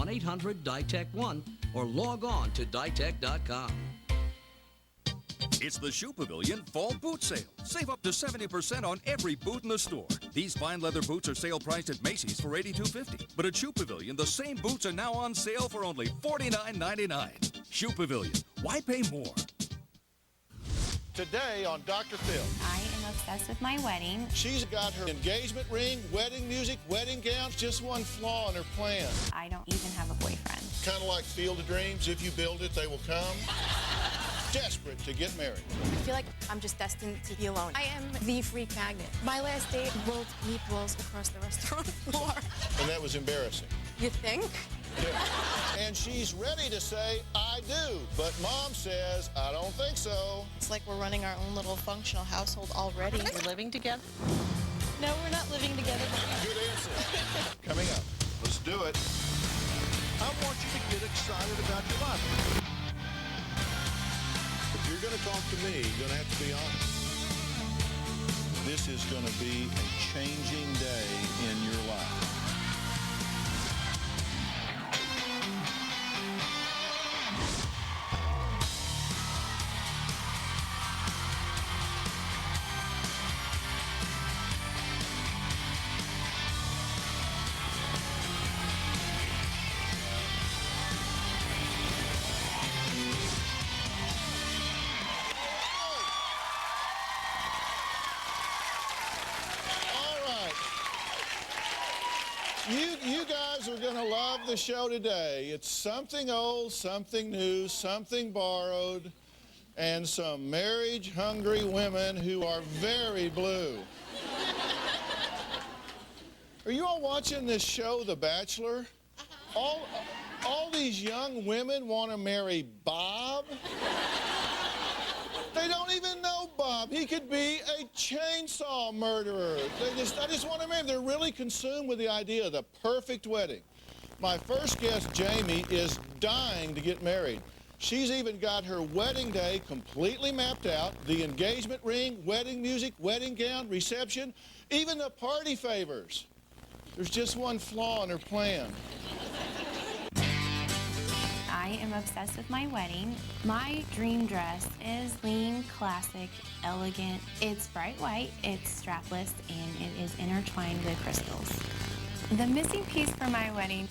1-800-DITECH1 or log on to ditech.com. It's the Shoe Pavilion Fall Boot Sale. Save up to 70% on every boot in the store. These fine leather boots are sale priced at Macy's for $82.50. But at Shoe Pavilion, the same boots are now on sale for only $49.99. Shoe Pavilion. Why pay more? Today on Dr. Phil. I am obsessed with my wedding. She's got her engagement ring, wedding music, wedding gowns, just one flaw in her plan. I don't even have a boyfriend. Kind of like Field of Dreams. If you build it, they will come. Desperate to get married. I feel like I'm just destined to be alone. I am the freak magnet. My last date rolled meatballs across the restaurant floor. And that was embarrassing. You think? Yeah. And she's ready to say, I do. But Mom says, I don't think so. It's like we're running our own little functional household already. We're living together? No, we're not living together. Good answer. Coming up. Let's do it. I want you to get excited about your life. If you're going to talk to me, you're going to have to be honest. This is going to be a changing day in your life. You guys are going to love the show today. It's something old, something new, something borrowed, and some marriage-hungry women who are very blue. Are you all watching this show, The Bachelor? All these young women want to marry Bob? They don't even know Bob. He could be a chainsaw murderer. I just want to marry him. They're really consumed with the idea of the perfect wedding. My first guest, Jamie, is dying to get married. She's even got her wedding day completely mapped out, the engagement ring, wedding music, wedding gown, reception, even the party favors. There's just one flaw in her plan. I am obsessed with my wedding. My dream dress is clean, classic, elegant. It's bright white, it's strapless, and it is intertwined with crystals. The missing piece for my wedding,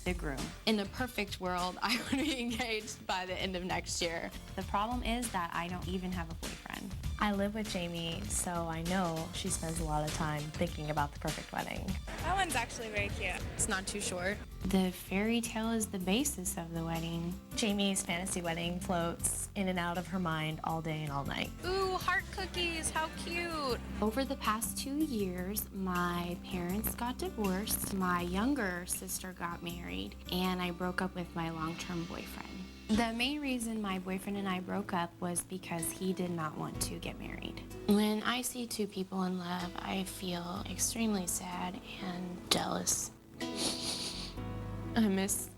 the groom. In a perfect world, I would be engaged by the end of next year. The problem is that I don't even have a boyfriend. I live with Jamie, so I know she spends a lot of time thinking about the perfect wedding. That one's actually very cute. It's not too short. The fairy tale is the basis of the wedding. Jamie's fantasy wedding floats in and out of her mind all day and all night. Ooh, heart cookies, how cute. Over the past 2 years, my parents got divorced, my younger sister got married, and I broke up with my long-term boyfriend. The main reason my boyfriend and I broke up was because he did not want to get married. When I see two people in love, I feel extremely sad and jealous. I miss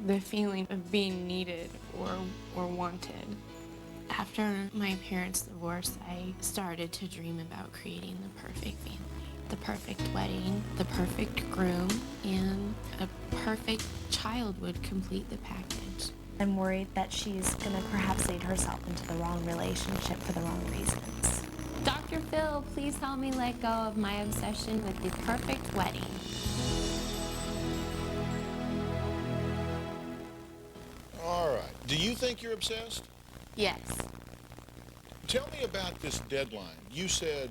the feeling of being needed or wanted. After my parents' divorce, I started to dream about creating the perfect family. The perfect wedding, the perfect groom, and a perfect child would complete the package. I'm worried that she's gonna perhaps lead herself into the wrong relationship for the wrong reasons. Dr. Phil, please help me let go of my obsession with the perfect wedding. All right. Do you think you're obsessed? Yes. Tell me about this deadline. You said,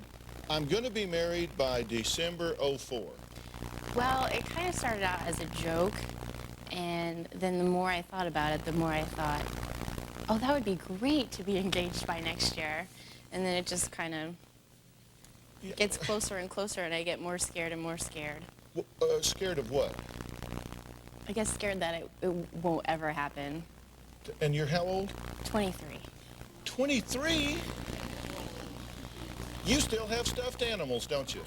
I'm going to be married by December '04. Well, it kind of started out as a joke, and then the more I thought about it, the more I thought, oh, that would be great to be engaged by next year. And then it just kind of gets closer and closer, and I get more scared and more scared. Scared of what? I guess scared that it won't ever happen. And you're how old? 23. 23? You still have stuffed animals, don't you?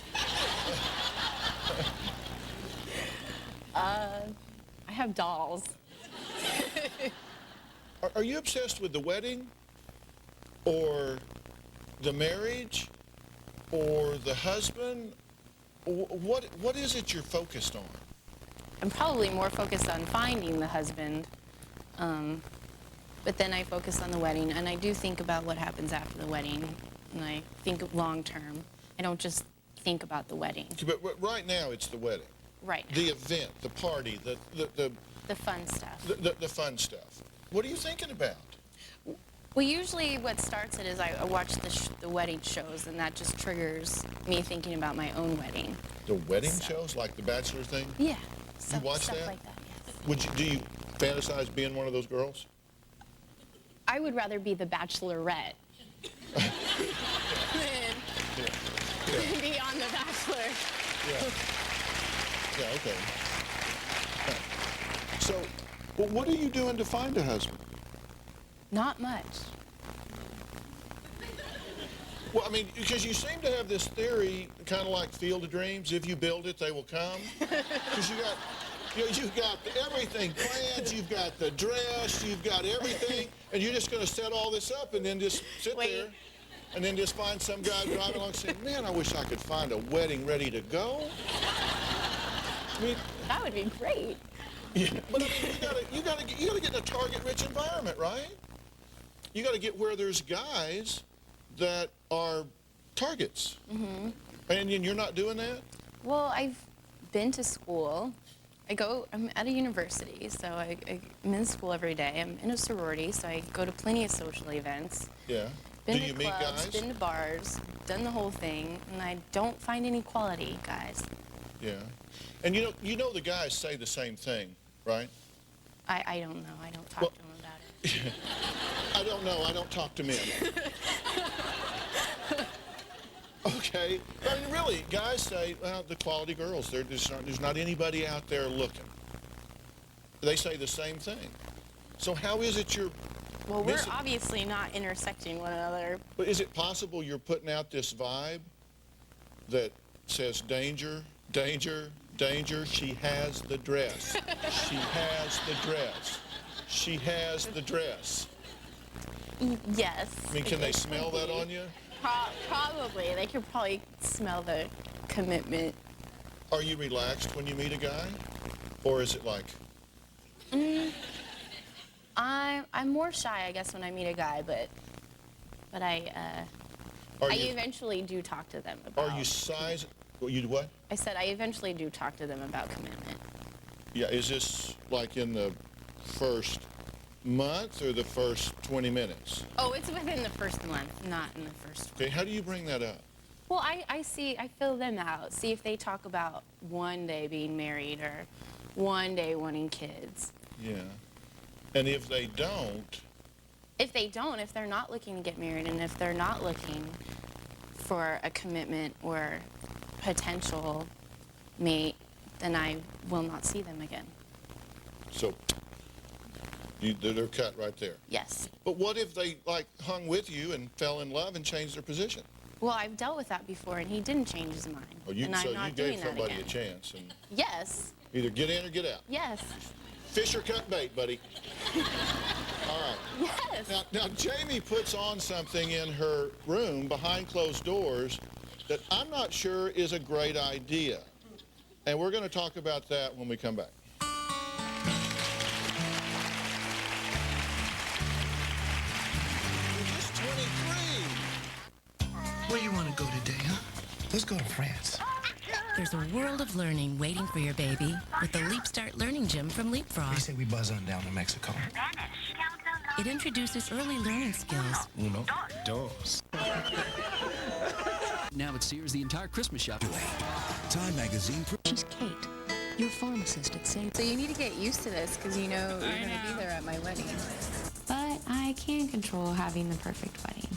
I have dolls. Are you obsessed with the wedding, or the marriage, or the husband? What is it you're focused on? I'm probably more focused on finding the husband, but then I focus on the wedding, and I do think about what happens after the wedding, and I think long term. I don't just think about the wedding. But right now it's the wedding. Right now. The event, the party, the fun stuff. The fun stuff. What are you thinking about? Well, usually what starts it is I watch the wedding shows, and that just triggers me thinking about my own wedding. The wedding shows, like the Bachelor thing? Yeah. You watch stuff that? like that, yes. Do you fantasize being one of those girls? I would rather be the Bachelorette than be on the Bachelor. Yeah, okay. So, well, what are you doing to find a husband? Not much. Well, I mean, because you seem to have this theory, kind of like Field of Dreams, if you build it, they will come. Because you've got everything planned, you've got the dress, you've got everything, and you're just going to set all this up and then just sit there and then just find some guy driving along saying, man, I wish I could find a wedding ready to go. I mean, that would be great. Yeah, but I mean, you gotta get in a target-rich environment, right? You got to get where there's guys that are targets. Mm-hmm. And you're not doing that? Well, I've been to school. I'm at a university, so I'm in school every day. I'm in a sorority, so I go to plenty of social events. Yeah. Been Do you to meet clubs, guys? been to bars, done the whole thing, and I don't find any quality guys. Yeah. And you know the guys say the same thing, right? I don't know. I don't talk to them about it. I don't know. I don't talk to men. Okay. I mean, really, guys say, well, the quality girls, there's not anybody out there looking. They say the same thing. So how is it you're... Well, we're obviously not intersecting one another. But is it possible you're putting out this vibe that says danger, danger, danger, she has the dress. She has the dress. She has the dress. Yes. I mean, can they smell that on you? Probably. They could probably smell the commitment. Are you relaxed when you meet a guy? Or is it like... I'm more shy, I guess, when I meet a guy, but I eventually do talk to them about... Are you size... You what? I said I eventually do talk to them about commitment. Yeah, is this like in the first month or the first 20 minutes? Oh, it's within the first month, not in the first... Okay, how do you bring that up? Well, I fill them out, see if they talk about one day being married or one day wanting kids. Yeah. And if they don't... If they're not looking to get married, and if they're not looking for a commitment or potential mate, then I will not see them again. So, they're cut right there. Yes. But what if they, like, hung with you and fell in love and changed their position? Well, I've dealt with that before, and he didn't change his mind. Oh, and I'm not doing gave that somebody again. a chance. And Yes. either get in or get out. Yes. Fish or cut bait, buddy. All right. Yes. Now, Jamie puts on something in her room behind closed doors that I'm not sure is a great idea. And we're going to talk about that when we come back. You're just 23. Where you want to go today, huh? Let's go to France. There's a world of learning waiting for your baby with the Leap Start Learning Gym from Leapfrog. They say we buzz on down to Mexico. It introduces early learning skills. Uno, dos. Now at Sears, the entire Christmas shop. Time magazine. She's Kate, your pharmacist at Save. So you need to get used to this because you know you're going to be there at my wedding. But I can control having the perfect wedding.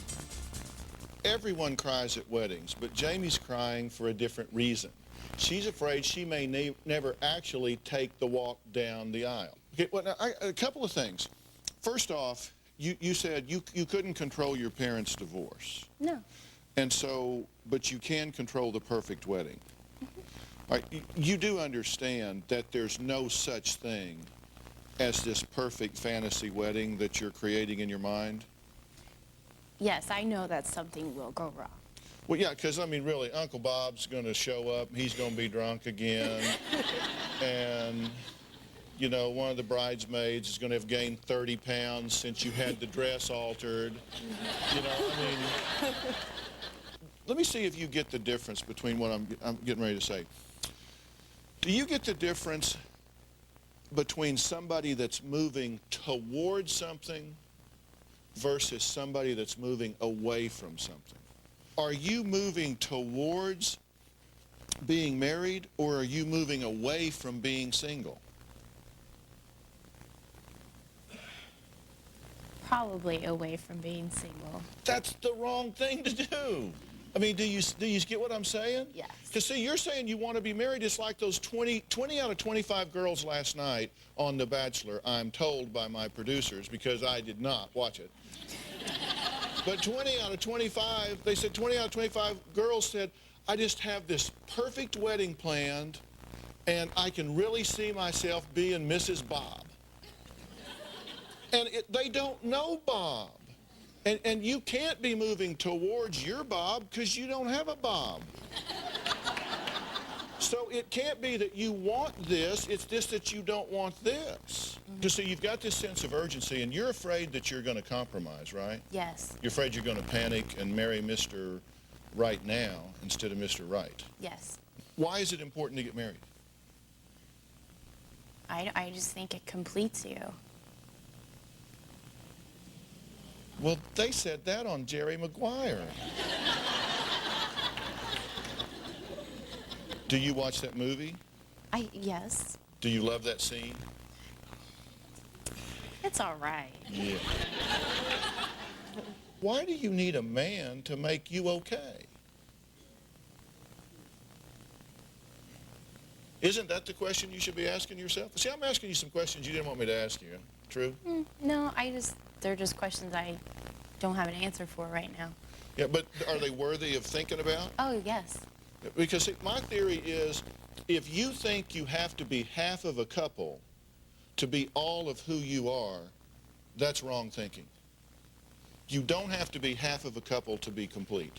Everyone cries at weddings, but Jamie's crying for a different reason. She's afraid she may never actually take the walk down the aisle. Okay, well, now, a couple of things. First off, you said you couldn't control your parents' divorce. No. And so, but you can control the perfect wedding. All right, you do understand that there's no such thing as this perfect fantasy wedding that you're creating in your mind? Yes, I know that something will go wrong. Well, yeah, because, I mean, really, Uncle Bob's going to show up, and he's going to be drunk again. And, you know, one of the bridesmaids is going to have gained 30 pounds since you had the dress altered. You know, I mean, let me see if you get the difference between what I'm getting ready to say. Do you get the difference between somebody that's moving towards something versus somebody that's moving away from something? Are you moving towards being married, or are you moving away from being single? Probably away from being single. That's the wrong thing to do. I mean, do you get what I'm saying? Yes. Because, see, you're saying you want to be married. It's like those 20 out of 25 girls last night on The Bachelor, I'm told by my producers, because I did not watch it. But 20 out of 25, they said 20 out of 25 girls said, I just have this perfect wedding planned, and I can really see myself being Mrs. Bob. And they don't know Bob. And you can't be moving towards your Bob because you don't have a Bob. So it can't be that you want this, it's just that you don't want this. So you've got this sense of urgency, and you're afraid that you're going to compromise, right? Yes. You're afraid you're going to panic and marry Mr. Right now instead of Mr. Right. Yes. Why is it important to get married? I just think it completes you. Well, they said that on Jerry Maguire. Do you watch that movie? Yes. Do you love that scene? It's all right. Yeah. Why do you need a man to make you okay? Isn't that the question you should be asking yourself? See, I'm asking you some questions you didn't want me to ask you. True? No, they're just questions I don't have an answer for right now. Yeah, but are they worthy of thinking about? Oh, yes. Because see, my theory is, if you think you have to be half of a couple to be all of who you are, that's wrong thinking. You don't have to be half of a couple to be complete.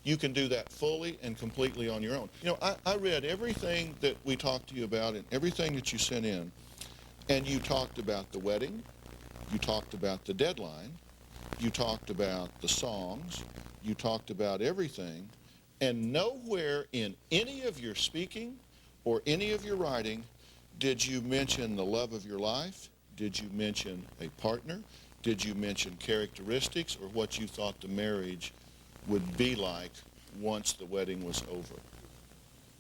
You can do that fully and completely on your own. You know, I read everything that we talked to you about and everything that you sent in, and you talked about the wedding, you talked about the deadline, you talked about the songs, you talked about everything, and nowhere in any of your speaking or any of your writing did you mention the love of your life, did you mention a partner, did you mention characteristics or what you thought the marriage would be like once the wedding was over.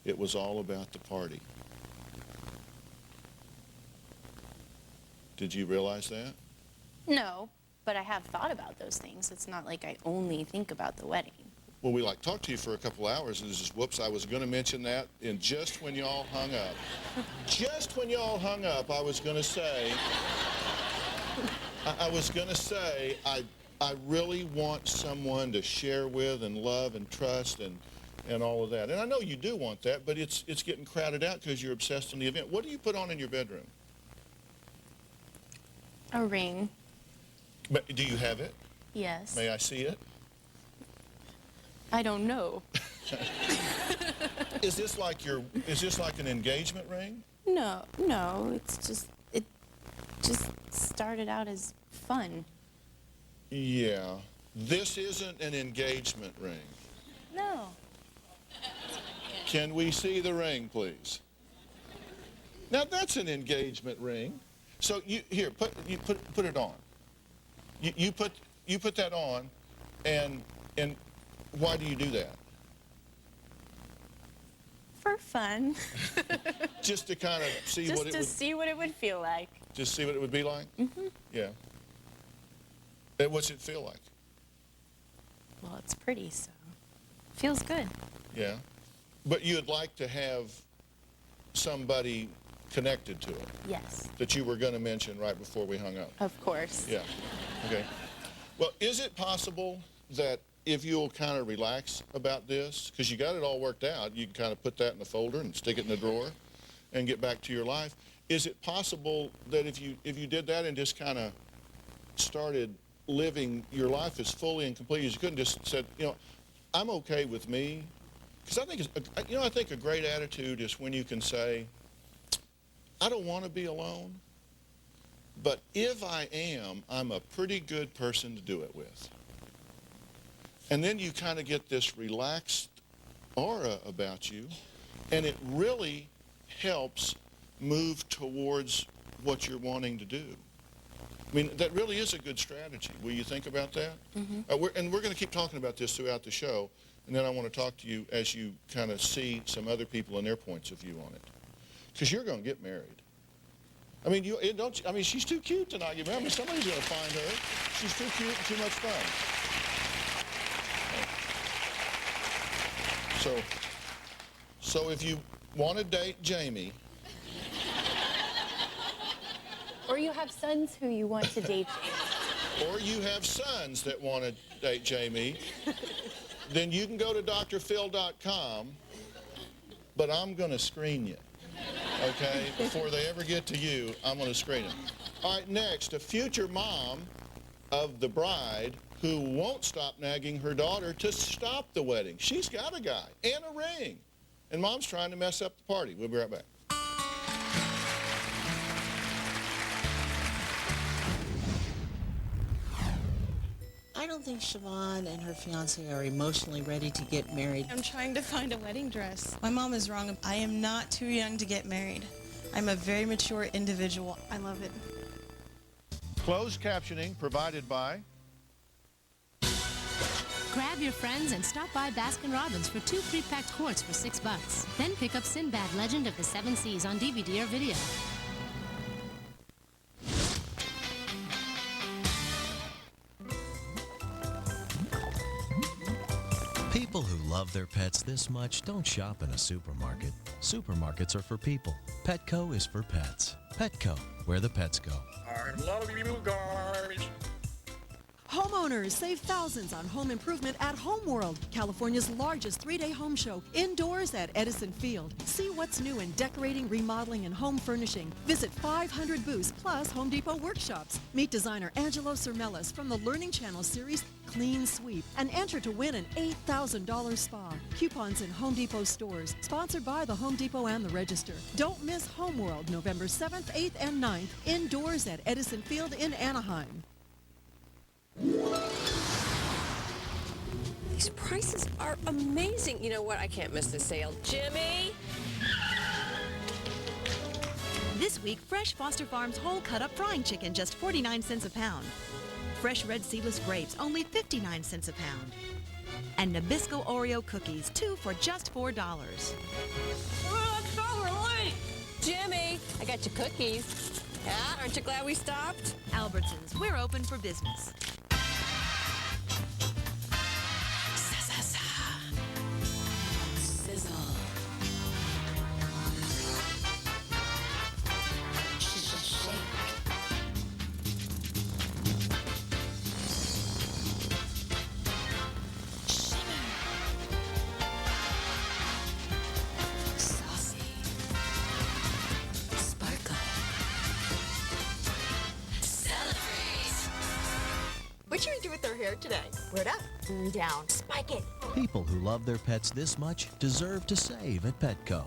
It was all about the party. Did you realize that? No, but I have thought about those things. It's not like I only think about the wedding. Well, we talked to you for a couple hours, and it's just, whoops, I was going to mention that, and just when y'all hung up, I was going to say, I really want someone to share with and love and trust and all of that. And I know you do want that, but it's getting crowded out because you're obsessed on the event. What do you put on in your bedroom? A ring. But do you have it? Yes. May I see it? I don't know. Is this like an engagement ring? No, it just started out as fun. Yeah. This isn't an engagement ring. No. Can we see the ring, please? Now that's an engagement ring. So you put it on. You put that on, and why do you do that? For fun. Just to kind of see what it would... see what it would feel like. Just see what it would be like? Mm-hmm. Yeah. And what's it feel like? Well, it's pretty, so feels good. Yeah. But you'd like to have somebody connected to it? Yes. That you were going to mention right before we hung up? Of course. Yeah. Okay. Well, is it possible that if you'll kind of relax about this, because you got it all worked out, you can kind of put that in the folder and stick it in the drawer and get back to your life. Is it possible that if you did that and just kind of started living your life as fully and completely as you could and just said, you know, I'm okay with me, because I think, I think a great attitude is when you can say, I don't want to be alone, but if I am, I'm a pretty good person to do it with. And then you kind of get this relaxed aura about you, and it really helps move towards what you're wanting to do. I mean, that really is a good strategy. Will you think about that? Mm-hmm. And we're going to keep talking about this throughout the show, and then I want to talk to you as you kind of see some other people and their points of view on it. Because you're going to get married. I mean, she's too cute tonight. You remember, somebody's going to find her. She's too cute and too much fun. So if you want to date Jamie, Or you have sons who you want to date Jamie. or you have sons that want to date Jamie, then you can go to drphil.com, but I'm going to screen you, okay? Before they ever get to you, I'm going to screen them. All right, next, a future mom of the bride who won't stop nagging her daughter to stop the wedding. She's got a guy and a ring, and mom's trying to mess up the party. We'll be right back. I don't think Siobhan and her fiancé are emotionally ready to get married. I'm trying to find a wedding dress. My mom is wrong. I am not too young to get married. I'm a very mature individual. I love it. Closed captioning provided by... Grab your friends and stop by Baskin-Robbins for 2 pre-packed quarts for $6. Then pick up Sinbad Legend of the Seven Seas on DVD or video. People who love their pets this much don't shop in a supermarket. Supermarkets are for people. Petco is for pets. Petco, where the pets go. I love you guys. Homeowners save thousands on home improvement at Homeworld, California's largest 3-day home show, indoors at Edison Field. See what's new in decorating, remodeling, and home furnishing. Visit 500 booths plus Home Depot workshops. Meet designer Angelo Cermelis from the Learning Channel series Clean Sweep and enter to win an $8,000 spa. Coupons in Home Depot stores. Sponsored by the Home Depot and the Register. Don't miss Homeworld, November 7th, 8th, and 9th, indoors at Edison Field in Anaheim. These prices are amazing. You know what? I can't miss this sale. Jimmy! This week, fresh Foster Farms whole cut-up frying chicken, just 49 cents a pound. Fresh red seedless grapes, only 59 cents a pound. And Nabisco Oreo cookies, 2 for just $4. Oh, it's so late! Jimmy, I got your cookies. Yeah, aren't you glad we stopped? Albertsons, we're open for business. Sizzle. Shake. Shimmer. Saucy. Sparkle. Celebrate. What should we do with their hair today? Wear it up, down, spike it. People who love their pets this much deserve to save at Petco.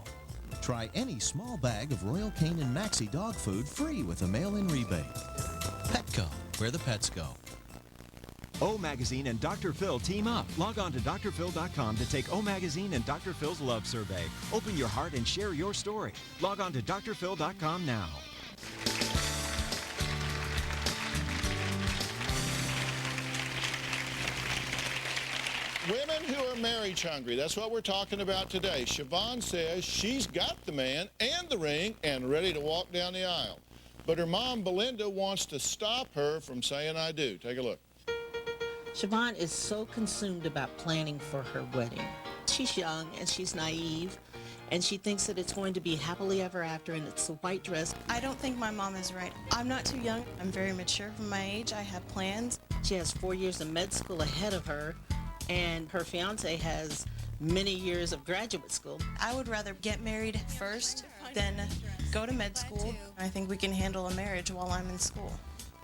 Try any small bag of Royal Canin Maxi dog food free with a mail-in rebate. Petco, where the pets go. O Magazine and Dr. Phil team up. Log on to drphil.com to take O Magazine and Dr. Phil's love survey. Open your heart and share your story. Log on to drphil.com now. Women who are marriage hungry, that's what we're talking about today. Siobhan says she's got the man and the ring and ready to walk down the aisle. But her mom, Belinda, wants to stop her from saying I do. Take a look. Siobhan is so consumed about planning for her wedding. She's young and she's naive, and she thinks that it's going to be happily ever after, and it's a white dress. I don't think my mom is right. I'm not too young. I'm very mature for my age. I have plans. She has 4 years of med school ahead of her, and her fiance has many years of graduate school. I would rather get married first than go to med school. I think we can handle a marriage while I'm in school.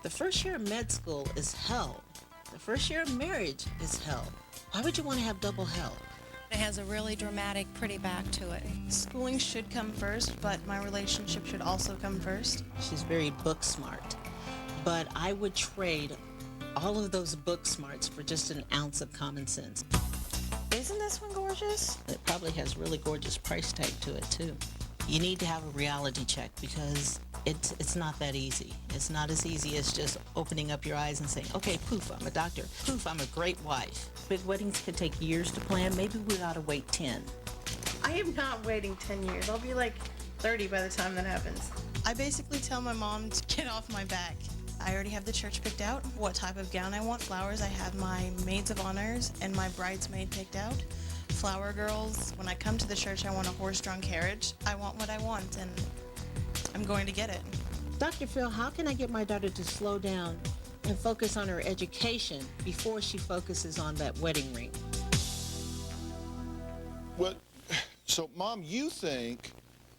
The first year of med school is hell. The first year of marriage is hell. Why would you want to have double help? It has a really dramatic, pretty back to it. Schooling should come first, but my relationship should also come first. She's very book smart, but I would trade all of those book smarts for just an ounce of common sense. Isn't this one gorgeous? It probably has really gorgeous price tag to it too. You need to have a reality check because it's not that easy. It's not as easy as just opening up your eyes and saying, okay, poof, I'm a doctor. Poof, I'm a great wife. Big weddings could take years to plan. Maybe we ought to wait 10. I am not waiting 10 years. I'll be like 30 by the time that happens. I basically tell my mom to get off my back. I already have the church picked out, what type of gown I want, flowers. I have my maids of honors and my bridesmaid picked out. Flower girls, when I come to the church, I want a horse-drawn carriage. I want what I want, and I'm going to get it. Dr. Phil, how can I get my daughter to slow down and focus on her education before she focuses on that wedding ring? Well, so, Mom, you think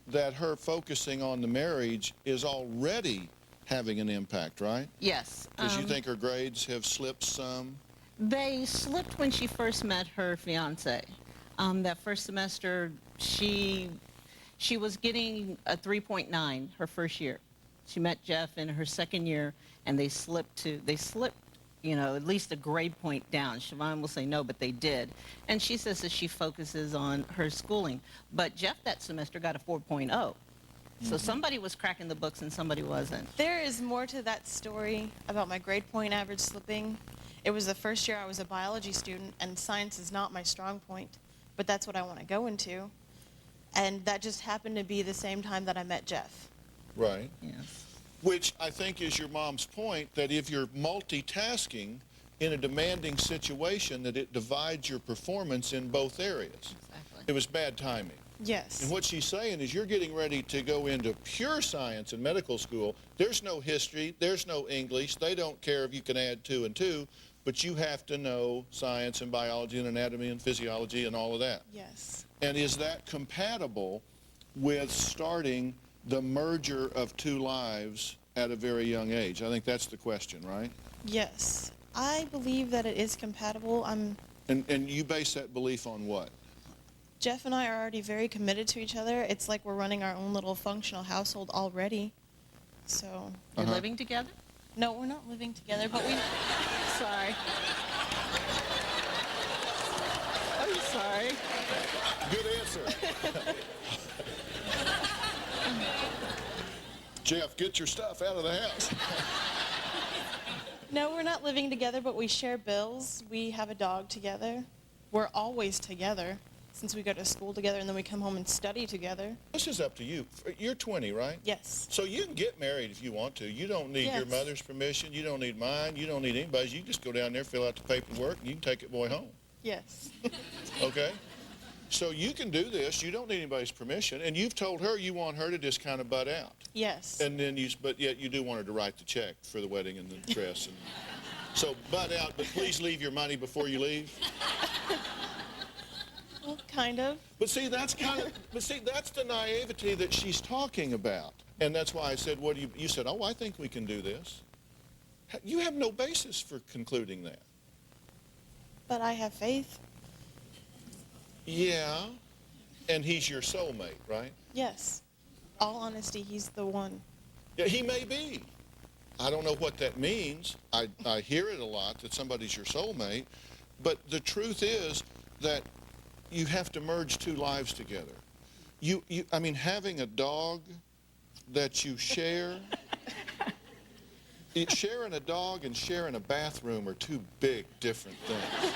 that her focusing on the marriage is already having an impact, right? Yes. Because you think her grades have slipped some? They slipped when she first met her fiance. That first semester, she was getting a 3.9 her first year. She met Jeff in her second year, and they slipped, you know, at least a grade point down. Siobhan will say no, but they did. And she says that she focuses on her schooling. But Jeff that semester got a 4.0. So somebody was cracking the books and somebody wasn't. There is more to that story about my grade point average slipping. It was the first year I was a biology student, and science is not my strong point, but that's what I want to go into. And that just happened to be the same time that I met Jeff. Right. Yes. Which I think is your mom's point, that if you're multitasking in a demanding situation, that it divides your performance in both areas. Exactly. It was bad timing. Yes. And what she's saying is you're getting ready to go into pure science in medical school. There's no history, there's no English. They don't care if you can add 2 and 2, but you have to know science and biology and anatomy and physiology and all of that. Yes. And is that compatible with starting the merger of 2 lives at a very young age? I think that's the question, right? Yes. I believe that it is compatible. And you base that belief on what? Jeff and I are already very committed to each other. It's like we're running our own little functional household already. So. You're living together? No, we're not living together, but we. Sorry. I'm sorry. Good answer. Jeff, get your stuff out of the house. No, we're not living together, but we share bills. We have a dog together. We're always together, since we go to school together and then we come home and study together. This is up to you. You're 20, right? Yes. So you can get married if you want to. You don't need your mother's permission. You don't need mine. You don't need anybody's. You can just go down there, fill out the paperwork, and you can take it boy home. Yes. Okay? So you can do this. You don't need anybody's permission. And you've told her you want her to just kind of butt out. Yes. And then but yet you do want her to write the check for the wedding and the dress. And so butt out, but please leave your money before you leave. Well, kind of. But see, that's that's the naivety that she's talking about. And that's why I said, what do you said, oh, I think we can do this. You have no basis for concluding that. But I have faith. Yeah. And he's your soulmate, right? Yes. All honesty, he's the one. Yeah, he may be. I don't know what that means. I hear it a lot, that somebody's your soulmate. But the truth is that you have to merge 2 lives together. I mean, having a dog that you share, sharing a dog and sharing a bathroom are 2 big, different things.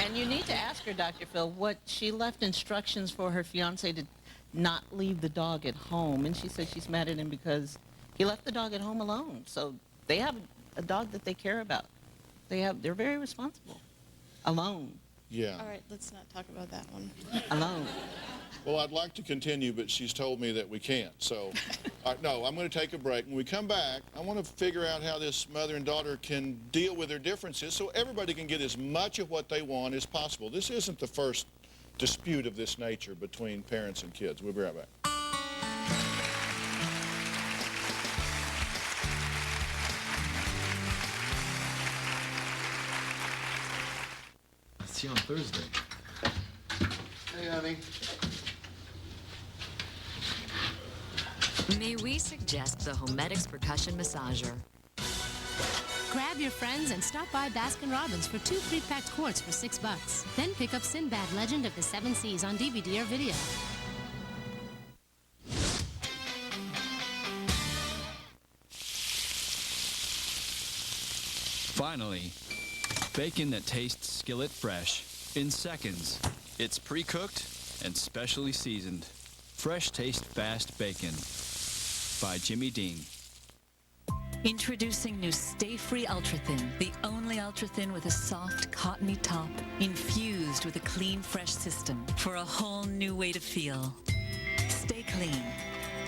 And you need to ask her, Dr. Phil, what she left instructions for her fiance to not leave the dog at home. And she said she's mad at him because he left the dog at home alone. So they have a dog that they care about. They're very responsible. Alone. Yeah. All right, let's not talk about that one. Alone. Well, I'd like to continue, but she's told me that we can't. So, no, I'm going to take a break. When we come back, I want to figure out how this mother and daughter can deal with their differences so everybody can get as much of what they want as possible. This isn't the first dispute of this nature between parents and kids. We'll be right back. See you on Thursday. Hey, honey. May we suggest the Homedics Percussion Massager? Grab your friends and stop by Baskin Robbins for 2 pre-packed quarts for $6. Then pick up Sinbad Legend of the Seven Seas on DVD or video. Finally, bacon that tastes skillet fresh in seconds. It's pre-cooked and specially seasoned. Fresh Taste Fast Bacon by Jimmy Dean. Introducing new Stay Free Ultra Thin, the only Ultra Thin with a soft, cottony top, infused with a clean, fresh system for a whole new way to feel. Stay clean,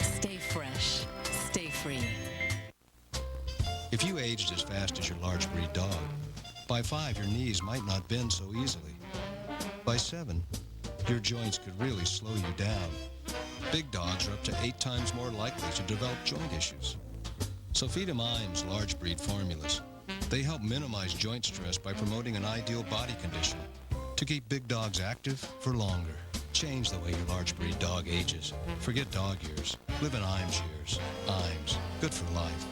stay fresh, stay free. If you aged as fast as your large breed dog, by 5, your knees might not bend so easily. By 7, your joints could really slow you down. Big dogs are up to 8 times more likely to develop joint issues. So feed 'em Iams large breed formulas. They help minimize joint stress by promoting an ideal body condition to keep big dogs active for longer. Change the way your large breed dog ages. Forget dog years. Live in Iams years. Iams. Good for life.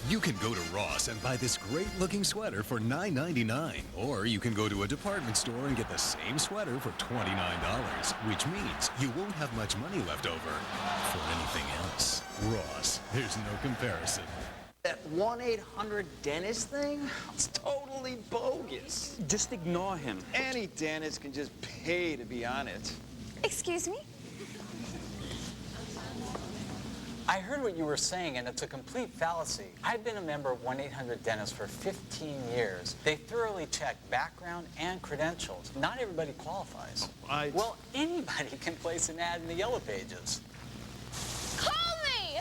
You can go to Ross and buy this great-looking sweater for $9.99. Or you can go to a department store and get the same sweater for $29, which means you won't have much money left over for anything else. Ross, there's no comparison. That 1-800-DENTIST thing? It's totally bogus. Just ignore him. Any dentist can just pay to be on it. Excuse me? I heard what you were saying, and it's a complete fallacy. I've been a member of 1-800-DENTIST for 15 years. They thoroughly check background and credentials. Not everybody qualifies. Well, anybody can place an ad in the Yellow Pages. Call me!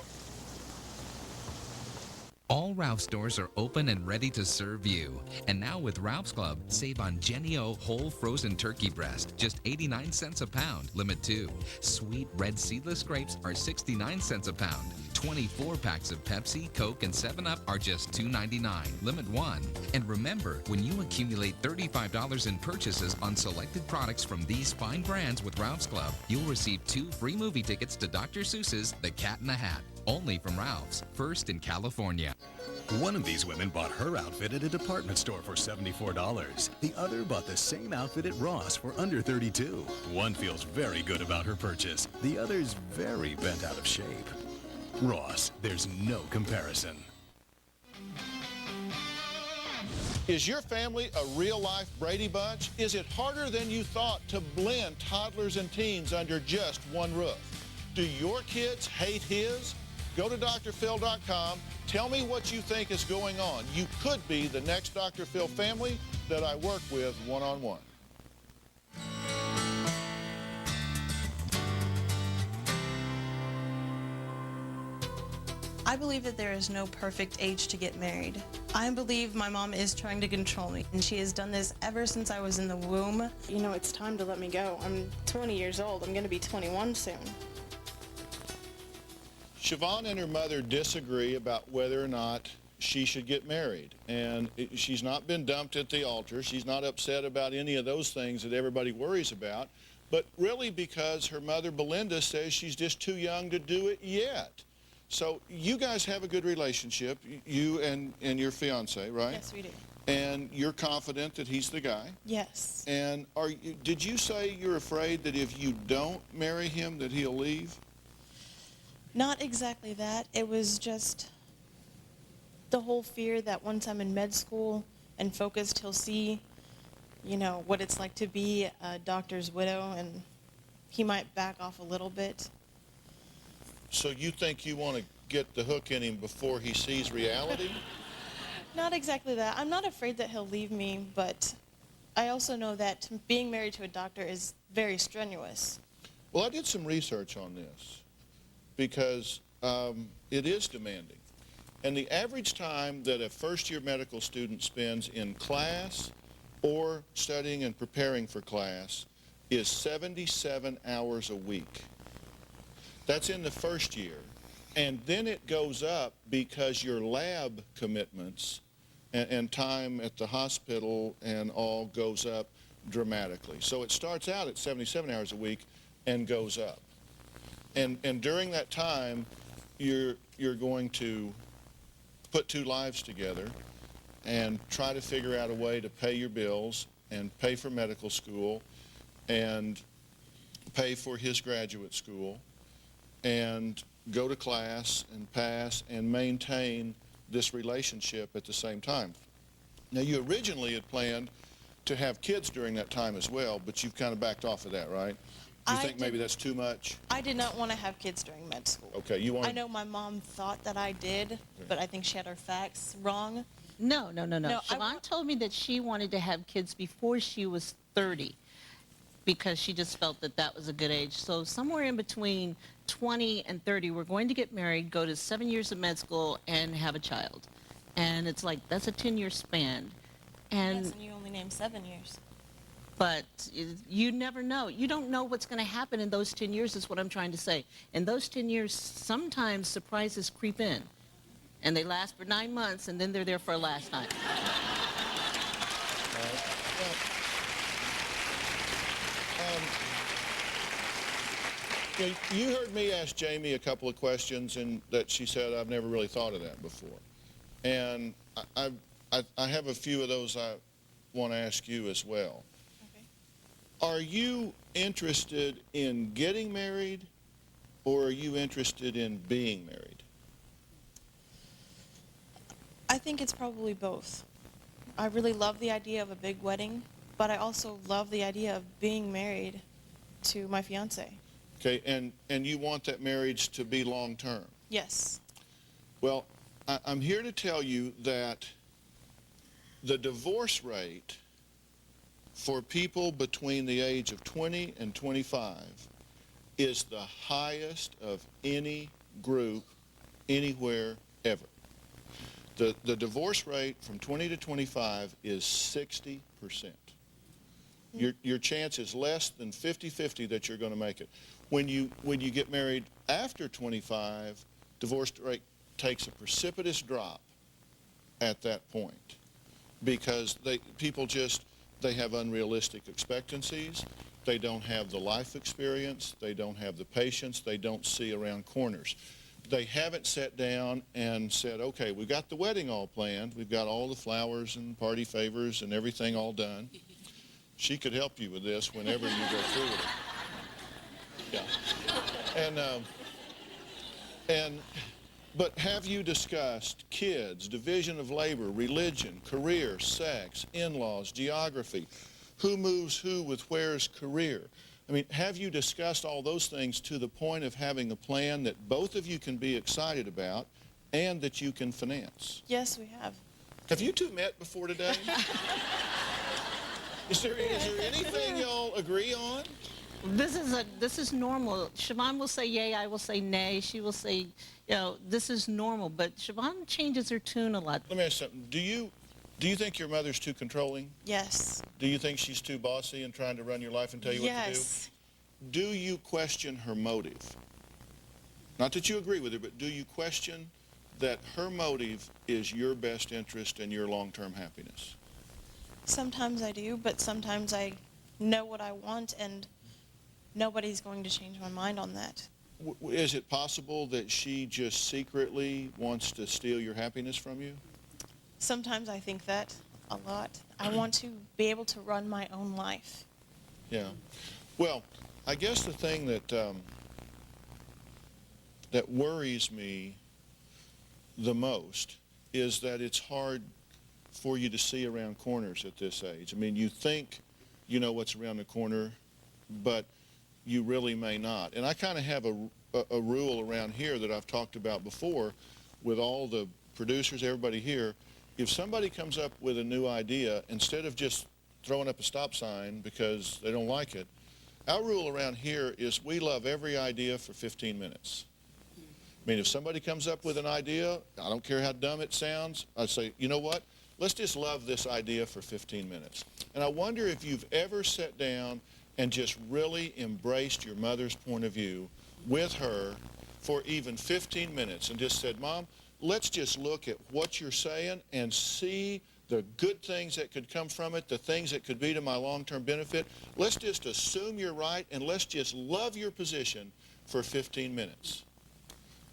All Ralph's stores are open and ready to serve you. And now with Ralph's Club, save on Jenny O whole frozen turkey breast, just 89 cents a pound, limit 2. Sweet red seedless grapes are 69 cents a pound. 24 packs of Pepsi, Coke, and 7-Up are just $2.99, limit 1. And remember, when you accumulate $35 in purchases on selected products from these fine brands with Ralph's Club, you'll receive 2 free movie tickets to Dr. Seuss's The Cat in the Hat. Only from Ralph's, first in California. One of these women bought her outfit at a department store for $74. The other bought the same outfit at Ross for under $32. One feels very good about her purchase. The other's very bent out of shape. Ross, there's no comparison. Is your family a real-life Brady Bunch? Is it harder than you thought to blend toddlers and teens under just one roof? Do your kids hate his? Go to drphil.com. Tell me what you think is going on. You could be the next Dr. Phil family that I work with one-on-one. I believe that there is no perfect age to get married. I believe my mom is trying to control me, and she has done this ever since I was in the womb. You know, it's time to let me go. I'm 20 years old. I'm going to be 21 soon. Siobhan and her mother disagree about whether or not she should get married. And she's not been dumped at the altar. She's not upset about any of those things that everybody worries about. But really because her mother, Belinda, says she's just too young to do it yet. So you guys have a good relationship, you and your fiance, right? Yes, we do. And you're confident that he's the guy? Yes. And did you say you're afraid that if you don't marry him that he'll leave? Not exactly that. It was just the whole fear that once I'm in med school and focused, he'll see, you know, what it's like to be a doctor's widow, and he might back off a little bit. So you think you want to get the hook in him before he sees reality? Not exactly that. I'm not afraid that he'll leave me, but I also know that being married to a doctor is very strenuous. Well, I did some research on this because it is demanding. And the average time that a first-year medical student spends in class or studying and preparing for class is 77 hours a week. That's in the first year. And then it goes up because your lab commitments and time at the hospital and all goes up dramatically. So it starts out at 77 hours a week and goes up. And during that time, you're going to put two lives together and try to figure out a way to pay your bills and pay for medical school and pay for his graduate school and go to class and pass and maintain this relationship at the same time. Now, you originally had planned to have kids during that time as well, but you've kind of backed off of that, right? You think maybe that's too much? I did not want to have kids during med school. Okay, you want. I know my mom thought that I did, but I think she had her facts wrong. No. Siobhan told me that she wanted to have kids before she was 30 because she just felt that that was a good age. So somewhere in between 20 and 30, we're going to get married, go to 7 years of med school, and have a child. And it's like, that's a 10-year span. And yes, and you only named 7 years. But you never know. You don't know what's going to happen in those 10 years is what I'm trying to say. In those 10 years, sometimes surprises creep in. And they last for 9 months, and then they're there for a last night. You heard me ask Jamie a couple of questions, and that she said, I've never really thought of that before. And I have a few of those I want to ask you as well. Are you interested in getting married, or are you interested in being married? I think it's probably both. I really love the idea of a big wedding, but I also love the idea of being married to my fiance. Okay, and you want that marriage to be long-term? Yes. Well, I'm here to tell you that the divorce rate for people between the age of 20 and 25 is the highest of any group anywhere ever. The divorce rate from 20 to 25 is 60%. Your chance is less than 50-50 that you're going to make it. When you get married after 25, divorce rate takes a precipitous drop at that point because people have unrealistic expectancies. They don't have the life experience. They don't have the patience. They don't see around corners. They haven't sat down and said, okay, we've got the wedding all planned. We've got all the flowers and party favors and everything all done. She could help you with this whenever you go through with it. Yeah. But have you discussed kids, division of labor, religion, career, sex, in-laws, geography, who moves who with where's career? I mean, have you discussed all those things to the point of having a plan that both of you can be excited about and that you can finance? Yes, we have. Have you two met before today? Is there anything y'all agree on? This is normal. Siobhan will say yay, I will say nay. She will say, this is normal. But Siobhan changes her tune a lot. Let me ask you something. Do you think your mother's too controlling? Yes. Do you think she's too bossy and trying to run your life and tell you what to do? Yes. Do you question her motive? Not that you agree with her, but do you question that her motive is your best interest and your long-term happiness? Sometimes I do, but sometimes I know what I want, and nobody's going to change my mind on that. Is it possible that she just secretly wants to steal your happiness from you? Sometimes I think that a lot. I want to be able to run my own life. Yeah. Well, I guess the thing that worries me the most is that it's hard for you to see around corners at this age. I mean, you think you know what's around the corner, but you really may not. And I kind of have a rule around here that I've talked about before with all the producers, everybody here. If somebody comes up with a new idea, instead of just throwing up a stop sign because they don't like it, our rule around here is we love every idea for 15 minutes. I mean, if somebody comes up with an idea, I don't care how dumb it sounds, I say, you know what? Let's just love this idea for 15 minutes. And I wonder if you've ever sat down and just really embraced your mother's point of view with her for even 15 minutes and just said, Mom, let's just look at what you're saying and see the good things that could come from it, the things that could be to my long-term benefit. Let's just assume you're right, and let's just love your position for 15 minutes,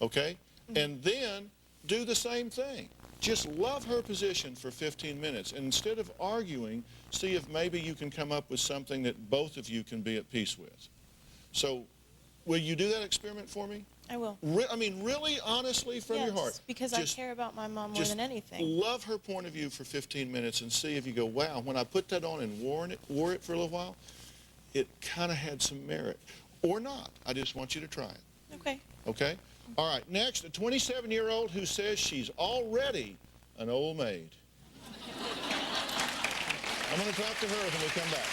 okay? And then do the same thing. Just love her position for 15 minutes, and instead of arguing, see if maybe you can come up with something that both of you can be at peace with. So, will you do that experiment for me? I will. I mean, really, honestly, from your heart. Because I care about my mom more than anything. Love her point of view for 15 minutes and see if you go, wow, when I put that on and wore it for a little while, it kind of had some merit. Or not. I just want you to try it. Okay. Okay? All right, next, a 27-year-old who says she's already an old maid. I'm going to talk to her when we come back.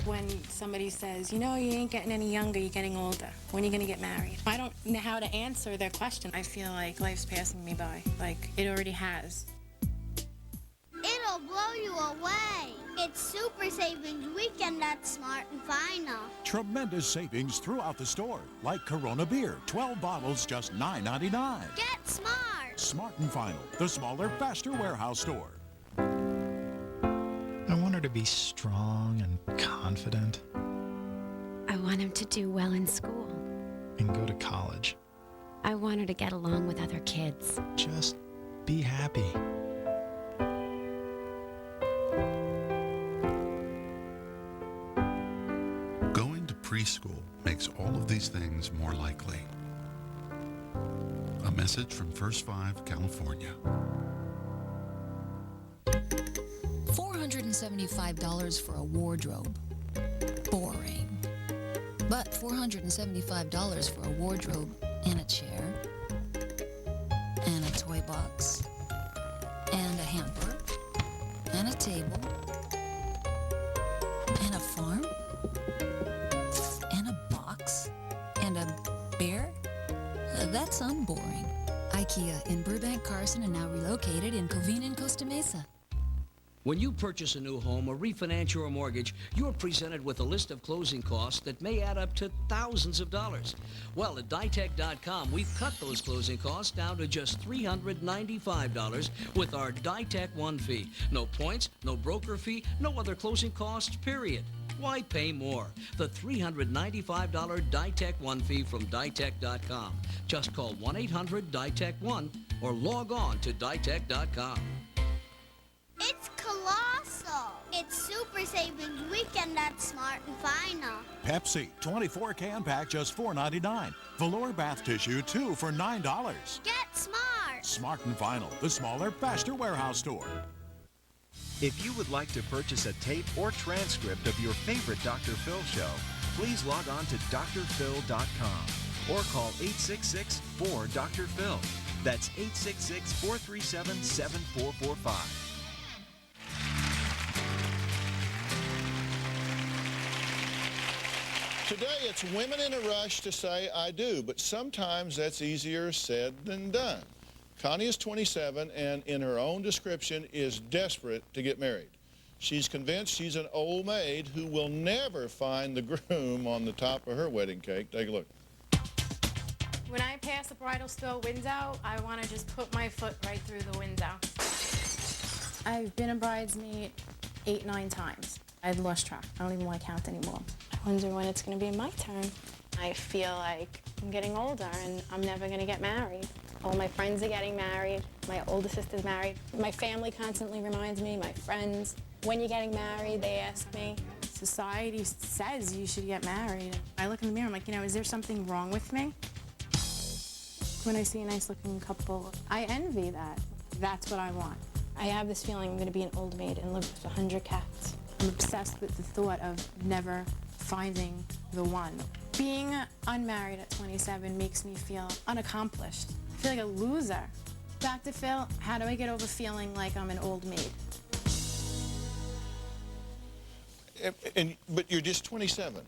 When somebody says, you know, you ain't getting any younger, you're getting older. When are you going to get married? I don't know how to answer their question. I feel like life's passing me by, like it already has. It'll blow you away. It's Super Savings Weekend at Smart and Final. Tremendous savings throughout the store, like Corona beer, 12 bottles, just $9.99. Get smart. Smart and Final, the smaller, faster warehouse store. I want her to be strong and confident. I want him to do well in school. And go to college. I want her to get along with other kids. Just be happy. Going to preschool makes all of these things more likely. A message from First 5 California. $475 for a wardrobe. Boring. But $475 for a wardrobe and a chair and a toy box and a hamper and a table and a farm and a box and a bear? That's unboring. IKEA in Burbank, Carson, and now relocated in Covina and Costa Mesa. When you purchase a new home or refinance your mortgage, you're presented with a list of closing costs that may add up to thousands of dollars. Well, at Ditech.com, we've cut those closing costs down to just $395 with our Ditech One fee. No points, no broker fee, no other closing costs, period. Why pay more? The $395 Ditech One fee from Ditech.com. Just call 1-800-DITECH-1 or log on to Ditech.com. It's colossal. It's Super Savings Weekend at Smart and Final. Pepsi, 24 can pack, just $4.99. Velour bath tissue, 2 for $9. Get smart. Smart and Final, the smaller, faster warehouse store. If you would like to purchase a tape or transcript of your favorite Dr. Phil show, please log on to drphil.com or call 866-4-DR-PHIL. That's 866-437-7445. Today, it's women in a rush to say, I do, but sometimes that's easier said than done. Connie is 27 and, in her own description, is desperate to get married. She's convinced she's an old maid who will never find the groom on the top of her wedding cake. Take a look. When I pass the bridal store window, I want to just put my foot right through the window. I've been a bridesmaid 8, 9 times. I've lost track. I don't even want to count anymore. I wonder when it's going to be my turn. I feel like I'm getting older and I'm never going to get married. All my friends are getting married. My older sister's married. My family constantly reminds me, my friends, when you're getting married, they ask me. Society says you should get married. I look in the mirror, I'm like, you know, is there something wrong with me? When I see a nice-looking couple, I envy that. That's what I want. I have this feeling I'm going to be an old maid and live with 100 cats. I'm obsessed with the thought of never finding the one. Being unmarried at 27 makes me feel unaccomplished. I feel like a loser. Dr. Phil, how do I get over feeling like I'm an old maid? But you're just 27.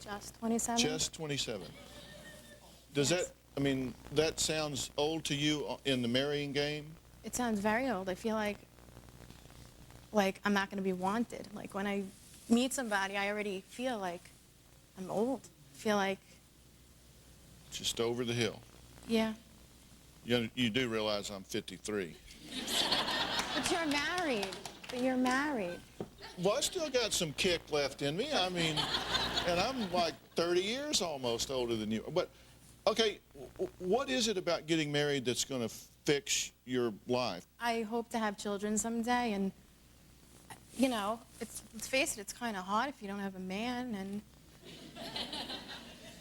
Just 27? Just 27. Does that, I mean, that sounds old to you in the marrying game? It sounds very old. I feel like I'm not going to be wanted. Like when I meet somebody, I already feel like I'm old. I feel like, Just over the hill. yeah. You do realize I'm 53. But you're married. Well, I still got some kick left in me. I mean, and I'm like 30 years almost older than you. But, okay, what is it about getting married that's going to fix your life? I hope to have children someday, and, you know, let's face it, it's kind of hard if you don't have a man, and,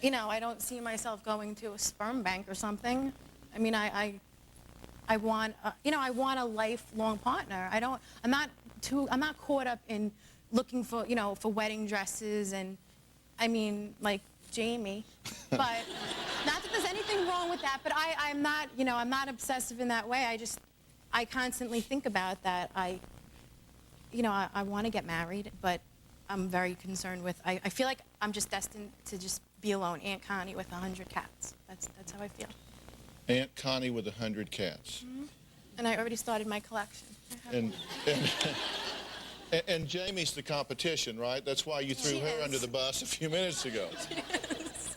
you know, I don't see myself going to a sperm bank or something. I mean, I want, you know, I want a lifelong partner. I'm not caught up in looking for, you know, for wedding dresses and, I mean, like Jamie. But not that there's anything wrong with that, but I'm not, you know, I'm not obsessive in that way. I constantly think about that. You know, I want to get married, but I'm very concerned with, I feel like I'm just destined to just be alone. Aunt Connie with 100 cats. That's how I feel. Aunt Connie with 100 cats. Mm-hmm. And I already started my collection. And Jamie's the competition, right? That's why you threw her under the bus a few minutes ago. Yes.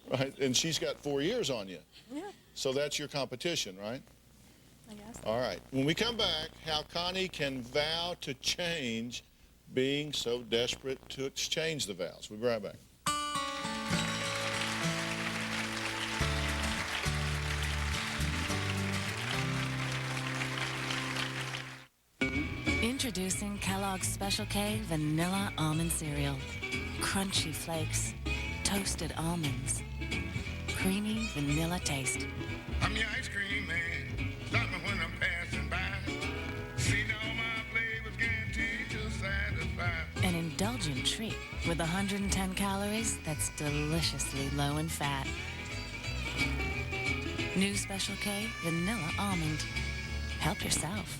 Right? And she's got 4 years on you. Yeah. So that's your competition, right? I guess. All right. When we come back, how Connie can vow to change being so desperate to exchange the vows. We'll be right back. Introducing Kellogg's Special K Vanilla Almond Cereal. Crunchy flakes, toasted almonds, creamy vanilla taste. I'm your ice cream man. Stop me when I'm passing by. See all my flavors guaranteed to satisfy. An indulgent treat with 110 calories that's deliciously low in fat. New Special K Vanilla Almond. Help yourself.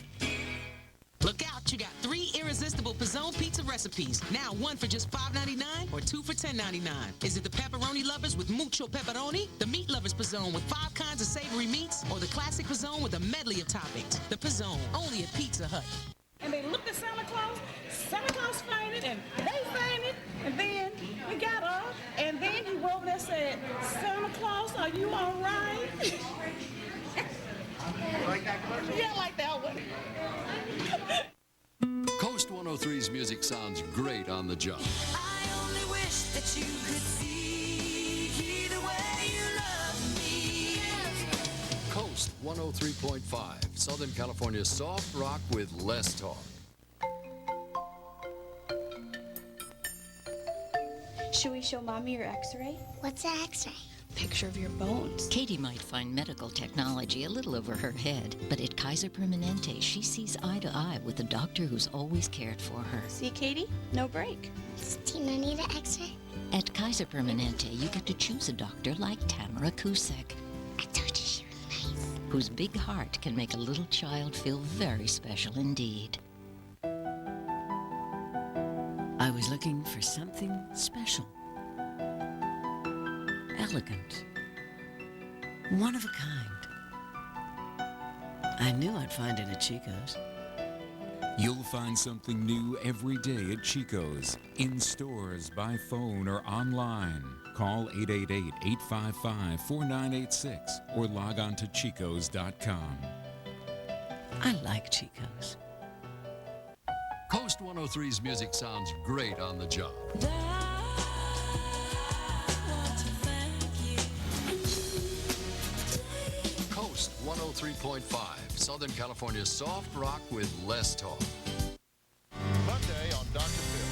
Look out, you got 3 irresistible Pizzone pizza recipes. Now 1 for just $5.99 or 2 for $10.99. Is it the pepperoni lovers with mucho pepperoni, the meat lovers Pizzone with 5 kinds of savory meats, or the classic Pizzone with a medley of toppings? The Pizzone, only at Pizza Hut. And they looked at Santa Claus fainted, and they fainted, and then we got up, and then he wrote and said, Santa Claus, are you all right? Like that commercial? Yeah, like that one. Coast 103's music sounds great on the job. I only wish that you could see the way you love me. Coast 103.5, Southern California's soft rock with less talk. Should we show Mommy your x-ray? What's an x-ray? Picture of your bones. Katie might find medical technology a little over her head, but at Kaiser Permanente, she sees eye to eye with a doctor who's always cared for her. See, Katie? No break. Does Tina need an x-ray? At Kaiser Permanente, you get to choose a doctor like Tamara Kusek. I told you she was nice. Whose big heart can make a little child feel very special indeed. I was looking for something special. Elegant. One of a kind. I knew I'd find it at Chico's. You'll find something new every day at Chico's. In stores, by phone, or online. Call 888-855-4986 or log on to chicos.com. I like Chico's. Coast 103's music sounds great on the job. Coast 103.5, Southern California's soft rock with less talk. Monday on Dr. Phil.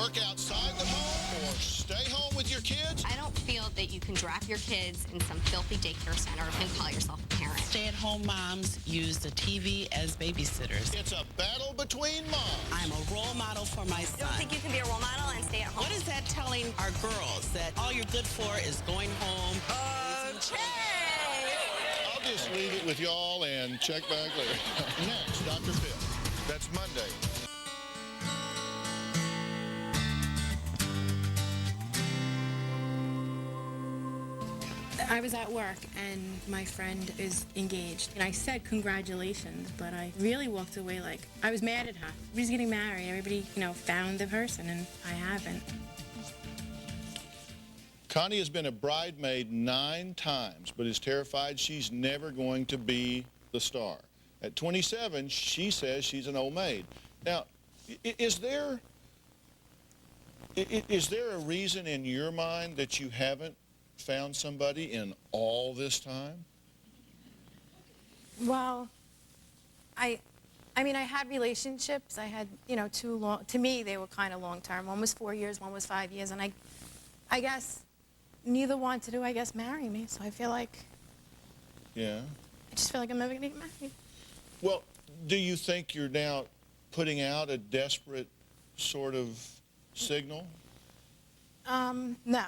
Work outside the home or stay home with your kids? I don't feel that you can drop your kids in some filthy daycare center and call yourself a parent. Stay-at-home moms use the TV as babysitters. It's a battle between moms. I'm a role model for my son. You don't think you can be a role model and stay at home? What is that telling our girls? That all you're good for is going home? Okay. I'll just leave it with y'all and check back later. Next, Dr. Phil. That's Monday. I was at work and my friend is engaged and I said congratulations, but I really walked away like I was mad at her. Everybody's getting married. Everybody, you know, found the person and I haven't. Connie has been a bridesmaid 9 times, but is terrified she's never going to be the star. At 27, she says she's an old maid. Now, is there a reason in your mind that you haven't found somebody in all this time? Well, I mean, I had relationships. I had, you know, 2 long, to me, they were kind of long-term. One was 4 years, one was 5 years, and I guess neither wanted to, I guess, marry me, so I feel like... Yeah. I just feel like I'm never going to get married. Well, do you think you're now putting out a desperate sort of signal? No.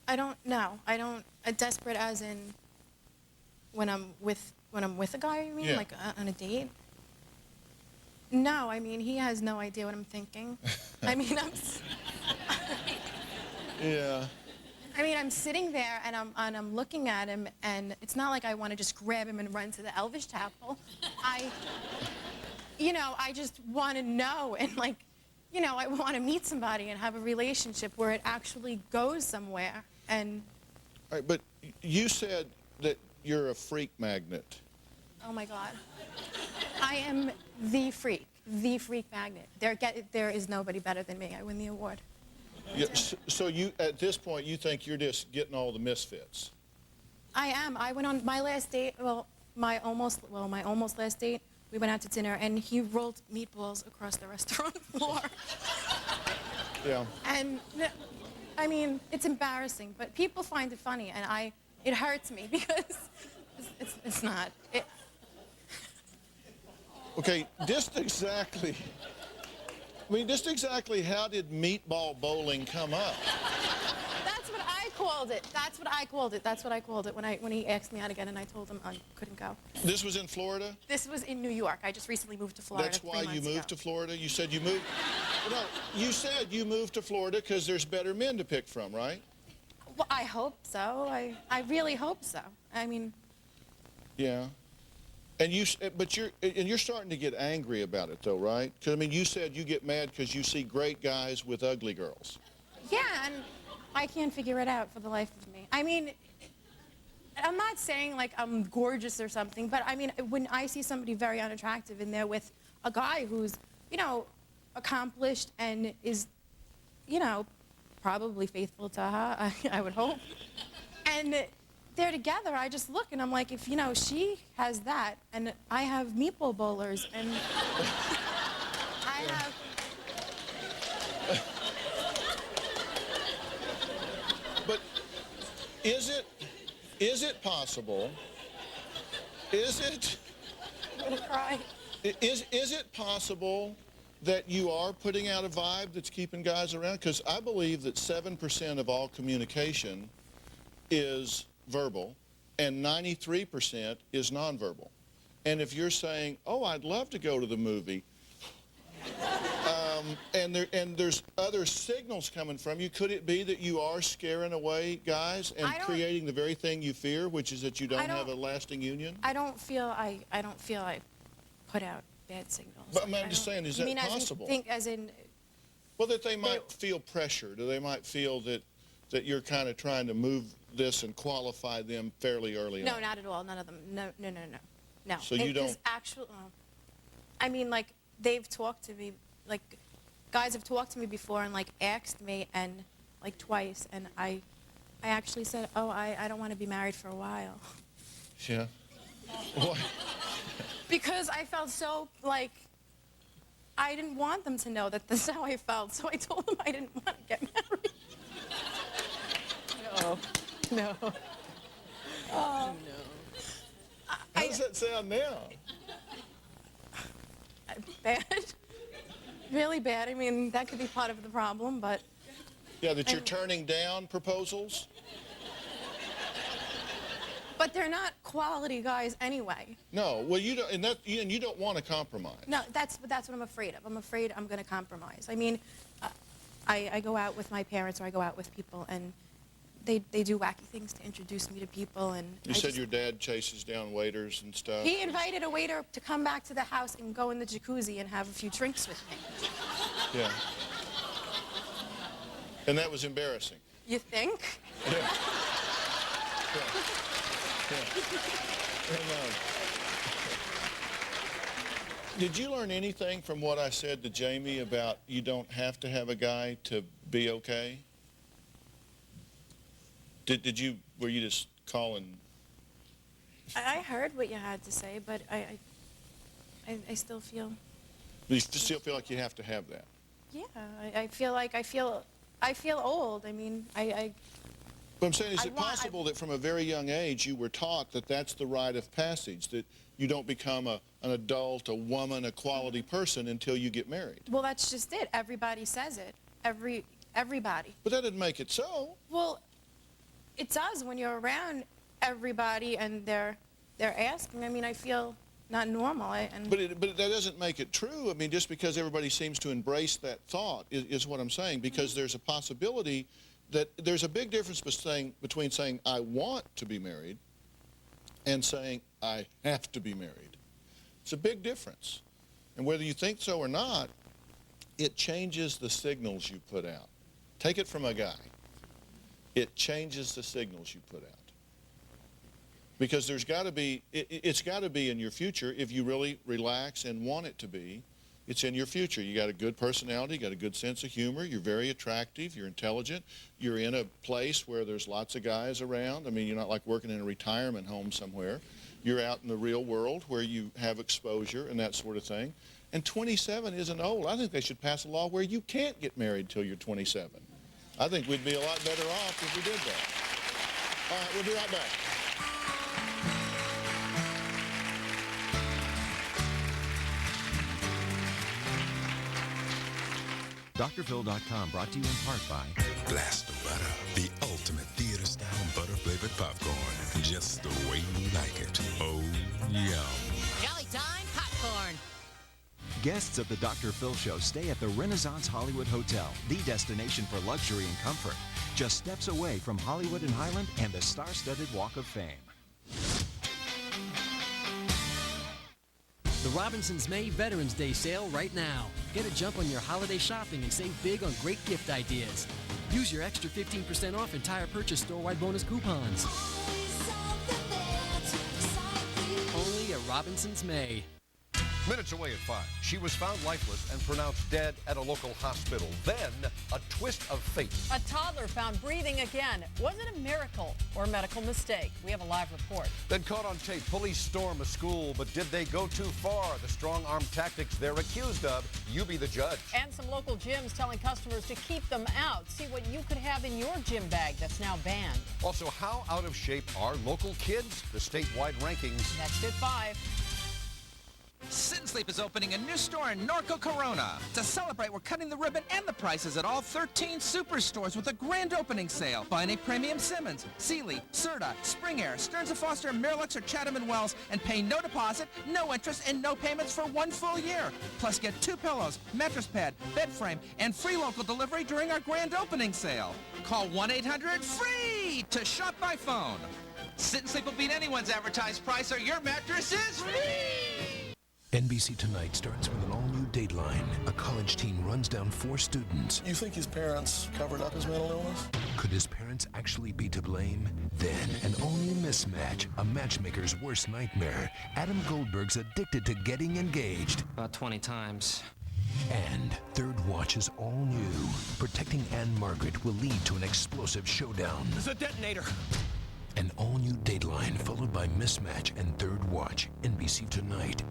I don't, no. I don't, desperate as in when I'm with a guy, you mean? Yeah. Like on a date? No, I mean, he has no idea what I'm thinking. I mean, Yeah. I mean, I'm sitting there and I'm looking at him, and it's not like I want to just grab him and run to the Elvis Chapel. You know, I just want to know, and like, you know, I want to meet somebody and have a relationship where it actually goes somewhere. And All right, but you said that you're a freak magnet. oh my God, I am the freak magnet. There is nobody better than me. I win the award. Yeah, so you, at this point, you think you're just getting all the misfits? I am. I went on my last date. Well, my almost last date. We went out to dinner, and he rolled meatballs across the restaurant floor. Yeah. And I mean, it's embarrassing, but people find it funny, and it hurts me because it's not. Okay, just exactly how did meatball bowling come up? That's what I called it. That's what I called it when he asked me out again, and I told him I couldn't go. This was in Florida? This was in New York. I just recently moved to Florida. That's why 3 you months moved ago. to Florida? You said you moved... No, you said you moved to Florida because there's better men to pick from, right? Well, I hope so. I really hope so. I mean... Yeah. And you're starting to get angry about it, though, right? Because, I mean, you said you get mad because you see great guys with ugly girls. Yeah, and I can't figure it out for the life of me. I mean, I'm not saying like I'm gorgeous or something, but I mean, when I see somebody very unattractive and they're with a guy who's, you know, accomplished and is, you know, probably faithful to her, I would hope, and they're together, I just look and I'm like, if, you know, she has that and I have meatball bowlers and I have... But is it possible, I'm gonna cry. Is it possible that you are putting out a vibe that's keeping guys around? Because I believe that 7% of all communication is verbal and 93% is nonverbal. And if you're saying, oh, I'd love to go to the movie, and there's other signals coming from you, could it be that you are scaring away guys and creating the very thing you fear, which is that you don't have a lasting union? I don't feel I put out bad signals. But I'm just saying, is that possible? Well, that they might feel pressure, or they might feel that you're kind of trying to move this and qualify them fairly early on. No, not at all. None of them. No. So you don't... I mean, like, they've talked to me, like, guys have talked to me before and, like, asked me, and, like, twice, and I actually said, oh, I don't want to be married for a while. Yeah. Why? Because I felt so, like, I didn't want them to know that this is how I felt, so I told them I didn't want to get married. No. Oh, no. How does that sound now? Bad. Really bad. I mean, that could be part of the problem, but... Yeah, that you're turning down proposals? But they're not quality guys anyway. No, well, you don't, and you don't want to compromise. No, that's what I'm afraid of. I'm afraid I'm going to compromise. I mean, I go out with my parents or I go out with people, and they do wacky things to introduce me to people, and you said your dad chases down waiters and stuff. He invited a waiter to come back to the house and go in the jacuzzi and have a few drinks with me. Yeah. And that was embarrassing. You think? Yeah. And, did you learn anything from what I said to Jamie about you don't have to have a guy to be okay? Were you just calling? I heard what you had to say, but I still feel. You still feel like you have to have that? Yeah, I feel like I feel old. I mean, But I'm saying, is it possible that from a very young age you were taught that that's the rite of passage, that you don't become an adult, a woman, a quality person until you get married? Well, that's just it. Everybody says it. Everybody. But that doesn't make it so. Well, it does when you're around everybody and they're asking. I mean, I feel not normal. But that doesn't make it true. I mean, just because everybody seems to embrace that thought is what I'm saying, because there's a possibility that there's a big difference between saying I want to be married and saying I have to be married. It's a big difference. And whether you think so or not, it changes the signals you put out. Take it from a guy. It changes the signals you put out. Because there's got to be, it's got to be in your future if you really relax and want it to be. It's in your future. You got a good personality, you got a good sense of humor, you're very attractive, you're intelligent, you're in a place where there's lots of guys around. I mean, you're not like working in a retirement home somewhere. You're out in the real world where you have exposure and that sort of thing. And 27 isn't old. I think they should pass a law where you can't get married till you're 27. I think we'd be a lot better off if we did that. All right, we'll be right back. DrPhil.com, brought to you in part by Blast of Butter, the ultimate theater-style butter-flavored popcorn. Just the way you like it. Oh, yum. Jolly Time popcorn. Guests of the Dr. Phil Show stay at the Renaissance Hollywood Hotel, the destination for luxury and comfort. Just steps away from Hollywood and Highland and the star-studded Walk of Fame. The Robinsons May Veterans Day sale right now. Get a jump on your holiday shopping and save big on great gift ideas. Use your extra 15% off entire purchase store-wide bonus coupons. Only at Robinsons May. Minutes away at 5, she was found lifeless and pronounced dead at a local hospital. Then, a twist of fate. A toddler found breathing again. Was it a miracle or a medical mistake? We have a live report. Then caught on tape, police storm a school, but did they go too far? The strong-arm tactics they're accused of. You be the judge. And some local gyms telling customers to keep them out. See what you could have in your gym bag that's now banned. Also, how out of shape are local kids? The statewide rankings. Next at 5. Sit and Sleep is opening a new store in Norco, Corona. To celebrate, we're cutting the ribbon and the prices at all 13 superstores with a grand opening sale. Buy any premium Simmons, Sealy, Serta, Spring Air, Stearns & Foster, Miralax, or Chatham & Wells, and pay no deposit, no interest, and no payments for 1 full year. Plus, get 2 pillows, mattress pad, bed frame, and free local delivery during our grand opening sale. Call 1-800-FREE to shop by phone. Sit and Sleep will beat anyone's advertised price, or your mattress is free! NBC Tonight starts with an all-new Dateline. A college teen runs down 4 students. You think his parents covered up his mental illness? Could his parents actually be to blame? Then, an all-new mismatch, a matchmaker's worst nightmare. Adam Goldberg's addicted to getting engaged. About 20 times. And Third Watch is all new. Protecting Anne Margaret will lead to an explosive showdown. There's a detonator! An all-new Dateline, followed by Mismatch and Third Watch. NBC Tonight.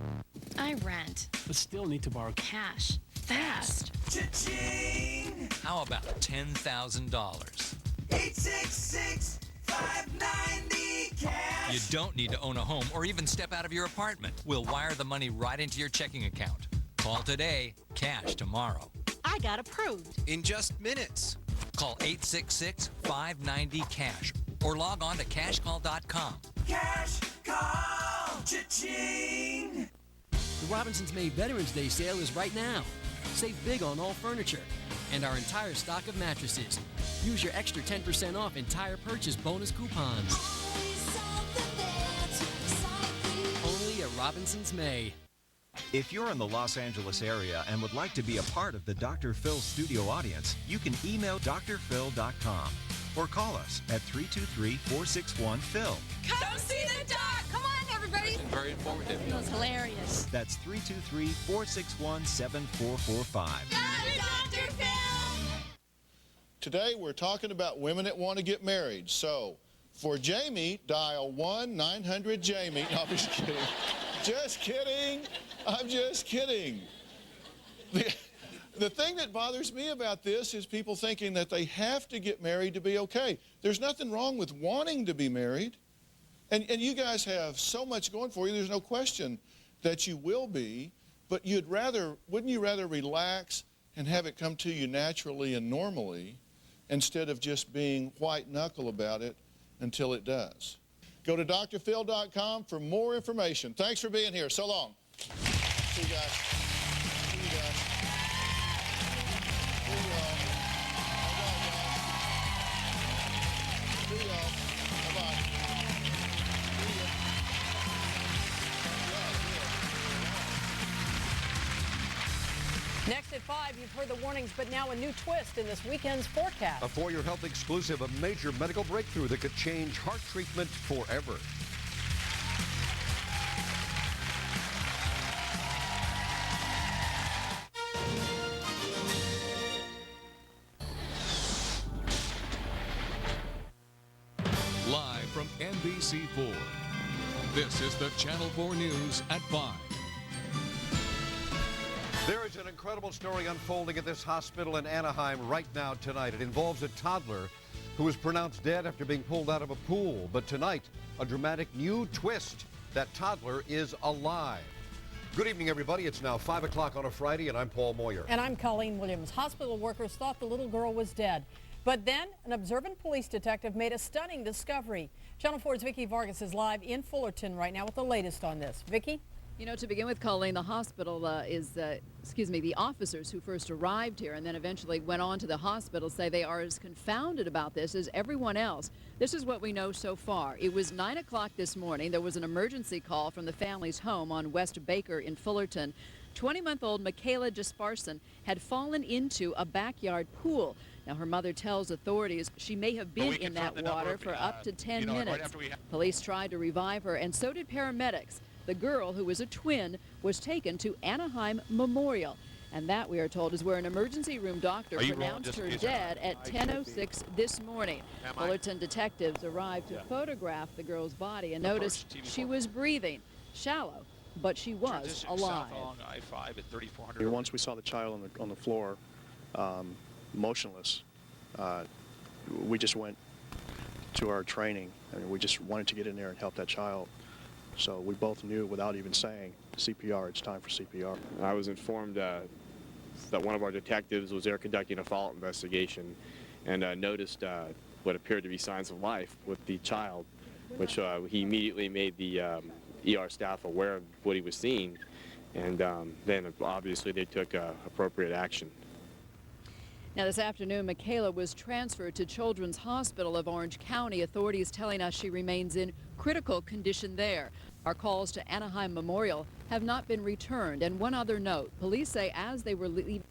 I rent, but still need to borrow cash fast. Cha-ching! How about $10,000? 866-590 cash. You don't need to own a home or even step out of your apartment. We'll wire the money right into your checking account. Call today, cash tomorrow. I got approved. In just minutes. Call 866-590-CASH or log on to cashcall.com. Cash call. Cha-ching. The Robinsons May Veterans Day sale is right now. Save big on all furniture and our entire stock of mattresses. Use your extra 10% off entire purchase bonus coupons. Only at Robinsons May. If you're in the Los Angeles area and would like to be a part of the Dr. Phil studio audience, you can email drphil.com. or call us at 323-461-PHIL. Come see the doc! Come on, everybody! Very informative. It was hilarious. That's 323-461-7445. Dr. Phil! Today we're talking about women that want to get married. So, for Jamie, dial 1-900-JAMIE. No, I'm just kidding. Just kidding. I'm just kidding. The thing that bothers me about this is people thinking that they have to get married to be okay. There's nothing wrong with wanting to be married. And you guys have so much going for you, there's no question that you will be, but wouldn't you rather relax and have it come to you naturally and normally instead of just being white knuckle about it until it does? Go to drphil.com for more information. Thanks for being here. So long. See you guys. See you guys. See y'all. Bye-bye, guys. See y'all. Bye-bye. See ya. Next at 5, you've heard the warnings, but now a new twist in this weekend's forecast. A For Your Health exclusive, a major medical breakthrough that could change heart treatment forever. Live from NBC4, this is the Channel 4 News at 5. There is an incredible story unfolding at this hospital in Anaheim right now tonight. It involves a toddler who was pronounced dead after being pulled out of a pool. But tonight, a dramatic new twist. That toddler is alive. Good evening, everybody. It's now 5 o'clock on a Friday, and I'm Paul Moyer. And I'm Colleen Williams. Hospital workers thought the little girl was dead. But then an observant police detective made a stunning discovery. Channel 4's Vicki Vargas is live in Fullerton right now with the latest on this. Vicki? You know, to begin with, Colleen, the hospital the officers who first arrived here and then eventually went on to the hospital say they are as confounded about this as everyone else. This is what we know so far. It was 9 o'clock this morning. There was an emergency call from the family's home on West Baker in Fullerton. 20-month-old Michaela Disparson had fallen into a backyard pool. Now, her mother tells authorities she may have been in that water for up to 10 minutes. Police tried to revive her, and so did paramedics. The girl, who was a twin, was taken to Anaheim Memorial. And that, we are told, is where an emergency room doctor pronounced her dead at 10:06 this morning. Fullerton detectives arrived to photograph the girl's body and noticed she was breathing, shallow, but she was alive. I-5 at 3,400. Once we saw the child on the floor, motionless, we just went to our training. I mean, we just wanted to get in there and help that child. So we both knew without even saying CPR, it's time for CPR. I was informed that one of our detectives was there conducting a follow-up investigation and noticed what appeared to be signs of life with the child, which he immediately made the ER staff aware of what he was seeing, and then obviously they took appropriate action. Now, this afternoon, Michaela was transferred to Children's Hospital of Orange County. Authorities telling us she remains in critical condition there. Our calls to Anaheim Memorial have not been returned. And one other note, police say as they were leaving